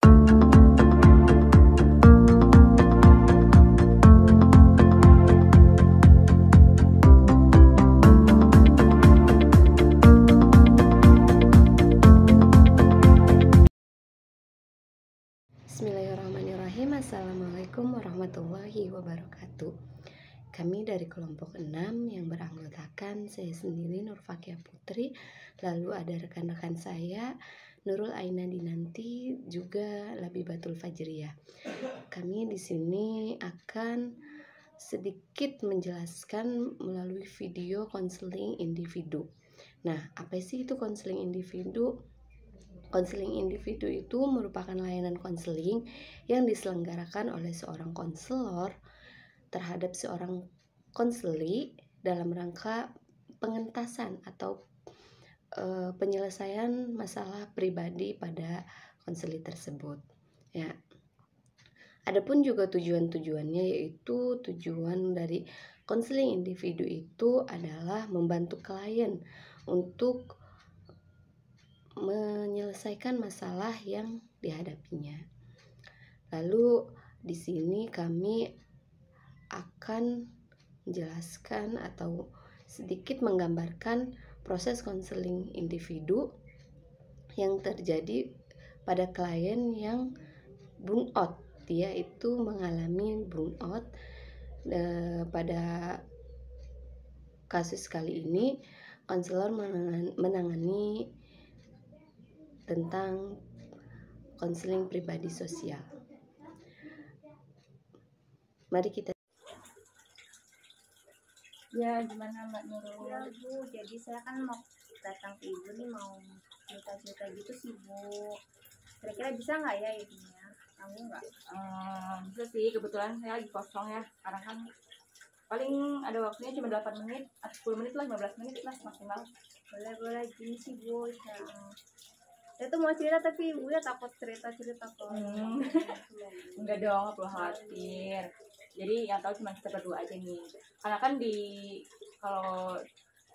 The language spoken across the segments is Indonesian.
Bismillahirrahmanirrahim. Assalamualaikum warahmatullahi wabarakatuh. Kami dari kelompok 6 yang beranggotakan saya sendiri Nurfakia Putri, lalu ada rekan-rekan saya Nurul Aina Dinanti, juga Labibatul Fajriyah. Kami di sini akan sedikit menjelaskan melalui video konseling individu. Nah, apa sih itu konseling individu? Konseling individu itu merupakan layanan konseling yang diselenggarakan oleh seorang konselor terhadap seorang konseli dalam rangka pengentasan atau penyelesaian masalah pribadi pada konseli tersebut. Ya. Adapun juga tujuan-tujuannya, yaitu tujuan dari konseling individu itu adalah membantu klien untuk menyelesaikan masalah yang dihadapinya. Lalu di sini kami akan menjelaskan atau sedikit menggambarkan proses konseling individu yang terjadi pada klien yang burnout. Dia itu mengalami burnout. Pada kasus kali ini konselor menangani tentang konseling pribadi sosial. Mari kita. Ya, gimana Mbak Nurul? Ya Bu, jadi saya kan mau datang ke Ibu nih, mau cerita-cerita gitu sih Bu. Kira-kira bisa nggak ya ininya? Kamu nggak? Bisa sih, kebetulan saya lagi kosong ya. Karena kan paling ada waktunya cuma 8 menit, atau 10 menit lah, 15 menit lah maksimal. Boleh gini sih Bu. Saya tuh mau cerita tapi Ibu ya takut cerita-cerita kok. Enggak dong, nggak perlu khawatir. Jadi yang tahu cuma kita berdua aja nih. Karena kan kalau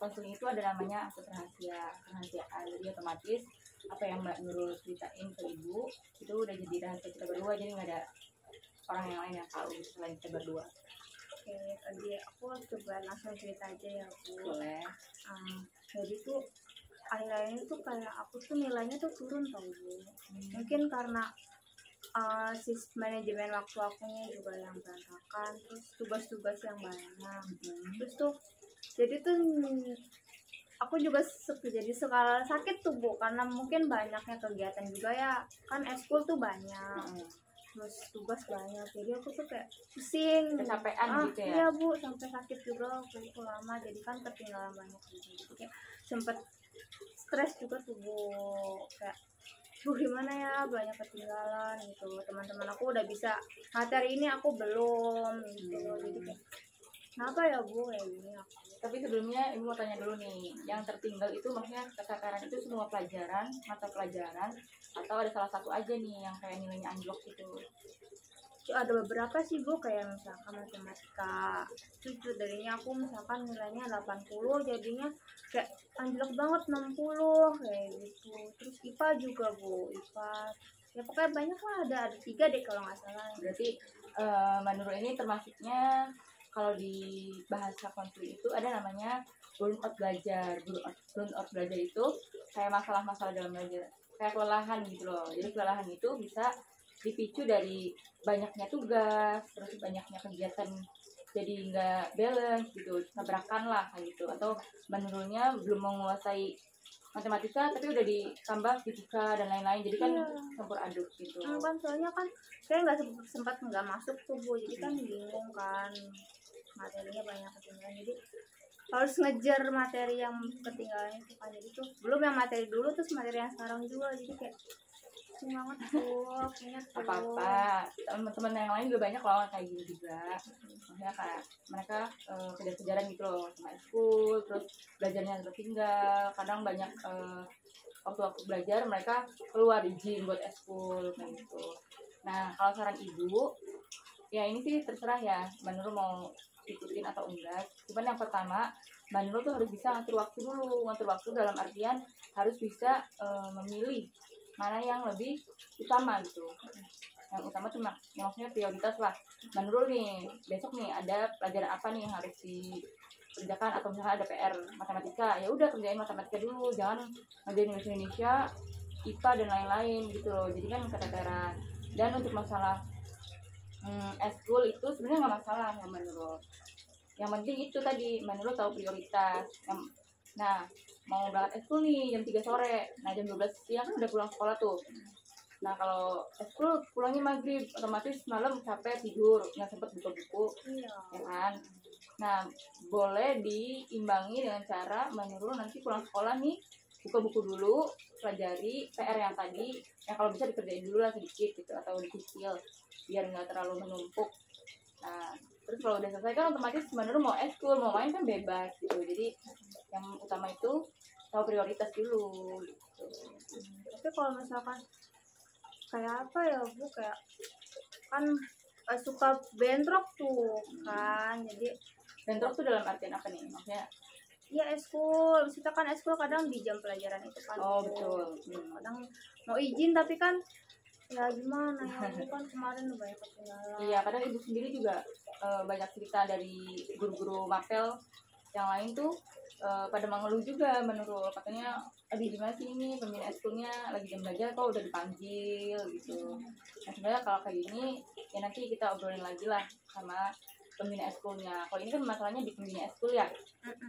konseling itu ada namanya akte rahasiaan. Jadi otomatis apa yang Mbak Nurul ceritain ke Ibu itu udah jadi rahasia kita berdua, jadi nggak ada orang yang lain yang tahu selain kita berdua. Oke, tadi aku coba langsung cerita aja ya Bu. Boleh. Jadi tuh akhir-akhir ini tuh kayak aku tuh nilainya tuh turun tau Bu. Mungkin karena manajemen waktu akunya juga yang berantakan, terus tugas-tugas yang banyak. Terus tuh jadi tuh aku juga jadi sekali sakit tuh Bu, karena mungkin banyaknya kegiatan juga ya, kan eskul tuh banyak, terus tugas banyak, jadi aku tuh kayak pusing, kecapean gitu ya. Iya Bu, sampai sakit juga waktu itu lama, jadi kan ketinggalan banyak gitu, jadi kayak sempet stres juga tuh Bu, kayak gimana ya, banyak ketinggalan gitu, teman-teman aku udah bisa materi ini aku belum gitu, jadi kayak kenapa ya Bu kayak gini aku. Tapi sebelumnya Ibu mau tanya dulu nih, yang tertinggal itu maksudnya keteteran itu semua pelajaran, mata pelajaran, atau ada salah satu aja nih yang kayak nilainya anjlok gitu? Ada beberapa sih Bu, kayak misalkan matematika itu darinya aku misalkan nilainya 80, jadinya kayak anjlok banget 60 kayak gitu. Terus IPA juga Bu, IPA ya pokoknya banyak lah, ada 3 deh kalau nggak salah. Berarti Mbak Nurul ini termasuknya kalau di bahasa konseling itu ada namanya burnout belajar. Burnout belajar itu kayak masalah-masalah dalam belajar, kayak kelelahan gitu loh. Jadi kelelahan itu bisa dipicu dari banyaknya tugas, terus banyaknya kegiatan, jadi nggak balance gitu, tabrakan lah kayak gitu. Atau menurutnya belum menguasai matematika tapi udah ditambah fisika dan lain-lain, jadi kan campur aduk gitu. Kan soalnya kan saya sempat nggak masuk tuh Bu, jadi kan bingung kan, materinya banyak ketinggalan, jadi harus ngejar materi yang ketinggalan itu kan. Jadi tuh belum yang materi dulu, terus materi yang sekarang juga, jadi kayak semangat tuh kayaknya tuh. Apa-apa, teman-teman yang lain juga banyak loh kayak gini juga. Maksudnya kayak mereka kejar-kejaran gitu loh sama school, terus belajarnya tertinggal. Kadang banyak waktu belajar mereka keluar izin buat school kayak gitu. Nah, kalau saran Ibu, ya ini sih terserah ya, Mbak Nurul mau ikutin atau enggak. Cuman yang pertama, Mbak Nurul tuh harus bisa ngatur waktu dulu. Ngatur waktu dalam artian harus bisa memilih mana yang lebih utama gitu. Yang utama tuh yang maksudnya prioritas lah. Menurut nih besok nih ada pelajaran apa nih yang harus dikerjakan, atau misalnya ada PR matematika, ya udah kerjain matematika dulu, jangan ngerjain bahasa Indonesia, IPA dan lain-lain gitu loh. Jadi kan keteteran. Dan untuk masalah eskul itu sebenarnya nggak masalah ya menurut. Yang penting itu tadi menurut tahu prioritas. Nah, mau berangkat eskul nih jam 3 sore, nah jam 12 siang kan udah pulang sekolah tuh. Nah kalau eskul pulangnya maghrib, otomatis malam capek tidur, nggak sempet buka buku, Iya. ya kan. Nah boleh diimbangi dengan cara menurut nanti pulang sekolah nih buka buku dulu, pelajari PR yang tadi, ya kalau bisa dikerjain dulu lah sedikit gitu, atau dicicil biar nggak terlalu menumpuk. Nah terus kalau udah selesai kan otomatis menurut mau eskul mau main kan bebas gitu. Jadi yang utama itu tahu prioritas dulu gitu. Tapi kalau misalkan kayak apa ya Bu, kayak kan suka bentrok tuh kan, jadi bentrok tuh dalam artian apa nih maksudnya? ya eskul, kita kan eskul kadang di jam pelajaran itu kan. Oh betul. Kadang mau izin tapi kan ya gimana ya, Bu kan kemarin banyak ketinggalan. Iya, kadang ibu sendiri juga banyak cerita dari guru-guru mapel yang lain tuh pada mengeluh juga menurut, katanya aduh gimana sih ini pembina eskulnya lagi jam belajar kok udah dipanggil gitu. Nah sebenarnya kalau kayak gini ya nanti kita obrolin lagi lah sama pembina eskulnya. Kalau ini kan masalahnya di pembina eskul ya,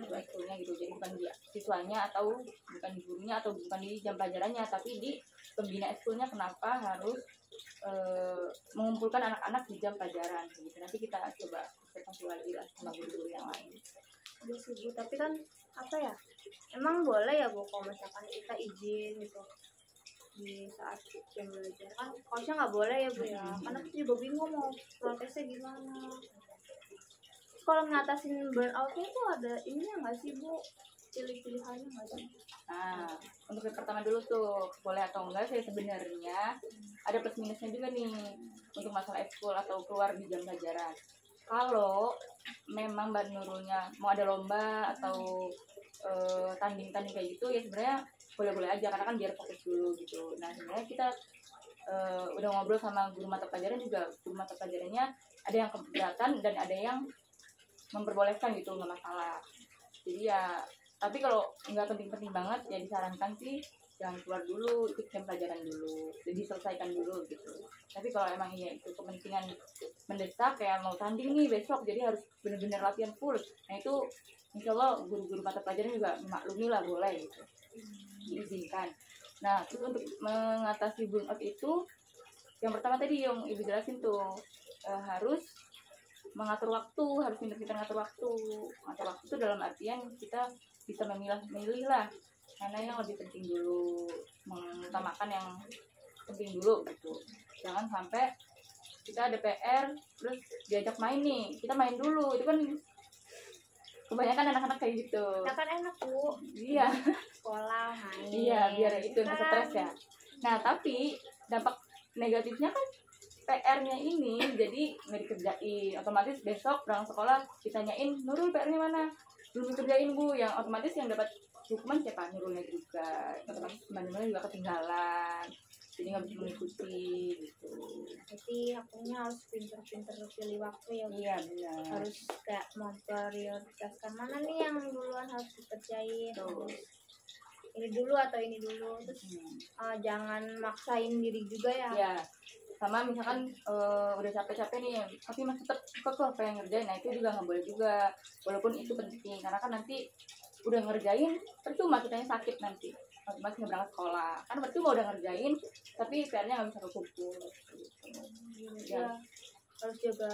eskulnya gitu, jadi bukan di siswanya atau bukan di gurunya atau bukan di jam pelajarannya, tapi di pembina eskulnya kenapa harus mengumpulkan anak-anak di jam pelajaran gitu. Nanti kita coba observasi lagi lah sama guru-guru yang lain. Iya sih Bu, tapi kan apa ya, emang boleh ya Bu kalau misalkan kita izin gitu di saat jam belajar, kan harusnya nggak boleh ya Bu ya, karena kita juga bingung mau protesnya gimana. Kalau ngatasin burnoutnya itu ada ininya nggak sih Bu, pilih-pilihannya nggak sih? Nah, untuk yang pertama dulu tuh, boleh atau enggak sih sebenarnya ada plus minusnya juga nih untuk masalah ekskul atau keluar di jam pelajaran. Kalau memang Mbak Nurulnya mau ada lomba atau tanding-tanding kayak gitu, ya sebenarnya boleh-boleh aja karena kan biar fokus dulu gitu. Nah sebenarnya kita udah ngobrol sama guru mata pelajaran juga, guru mata pelajarannya ada yang keberatan dan ada yang memperbolehkan gitu, nggak masalah. Jadi ya, tapi kalau nggak penting-penting banget ya disarankan sih jangan keluar dulu, ikut jam pelajaran dulu, jadi selesaikan dulu gitu. Tapi kalau emang iya itu kepentingan mendesak kayak mau tanding nih besok, jadi harus benar-benar latihan full, nah itu insya Allah guru-guru mata pelajaran juga memaklumi lah, boleh gitu, diizinkan. Nah terus untuk mengatasi burnout itu yang pertama tadi yang ibu jelasin tuh, harus mengatur waktu, harus pintar-pintar ngatur waktu. Ngatur waktu itu dalam artian kita bisa memilih lah mana yang lebih penting dulu, mengutamakan yang penting dulu gitu. Jangan sampai kita ada PR terus diajak main nih, kita main dulu, itu kan kebanyakan anak-anak kayak gitu. Ya kan enak Bu, Iya, sekolah main. iya biar itu nggak Kan. stres ya. Nah tapi dampak negatifnya kan PR-nya ini jadi nggak dikerjain, otomatis besok pulang sekolah ditanyain Nurul PR-nya mana, belum dikerjain Bu, yang otomatis yang dapat hukuman siapa? Nurulnya juga, otomatis teman-temannya juga ketinggalan, jadi nggak bisa mengikuti gitu. Jadi akunya harus pinter-pinter pilih waktu ya Bu. Iya benar. Harus kayak memprioritaskan mana nih yang duluan harus dikerjain. Tuh. Ini dulu atau ini dulu, terus jangan maksain diri juga ya. Iya. Sama misalkan udah capek-capek nih tapi masih tetap kekeh pengen ngerjain, nah itu juga nggak boleh juga, walaupun itu penting karena kan nanti udah ngerjain percuma kitanya sakit nanti, otomatis nggak berangkat sekolah kan, percuma udah ngerjain tapi PR-nya nggak bisa kekumpul gitu. Ya, harus juga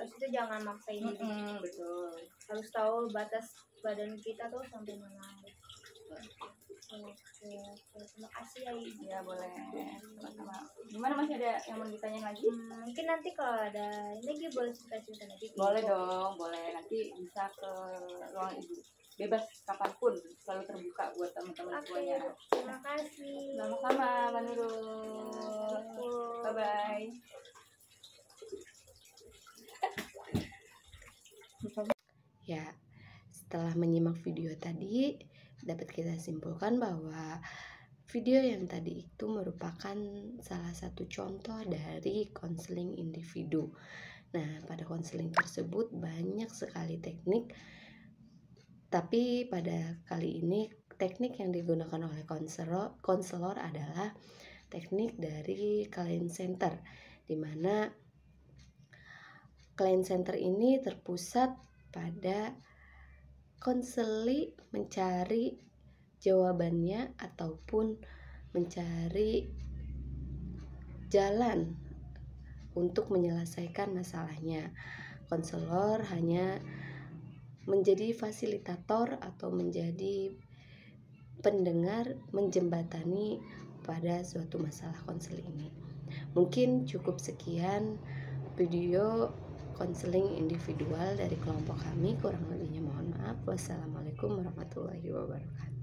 itu jangan maksain diri. Betul. Harus tahu batas badan kita tuh sampai mana. Oke, terima kasih ya Ibu. Ya boleh. Sama-sama. Gimana, masih ada yang mau ditanyain lagi? Mungkin nanti kalau ada ini lagi boleh cerita-cerita lagi. Boleh dong, boleh, nanti bisa ke ruang ibu, bebas kapanpun, selalu terbuka buat teman-teman Oke, semuanya. terima kasih. Sama-sama Mbak Nurul. Bye bye. Ya, setelah menyimak video tadi, dapat kita simpulkan bahwa Video yang tadi itu merupakan salah satu contoh dari konseling individu. Nah, pada konseling tersebut banyak sekali teknik, tapi pada kali ini teknik yang digunakan oleh konselor adalah teknik dari client center, di mana client center ini terpusat pada konseli mencari jawabannya ataupun mencari jalan untuk menyelesaikan masalahnya. Konselor hanya menjadi fasilitator atau menjadi pendengar, menjembatani pada suatu masalah konseling ini. Mungkin cukup sekian video konseling individual dari kelompok kami, kurang lebihnya mohon maaf. Wassalamualaikum warahmatullahi wabarakatuh.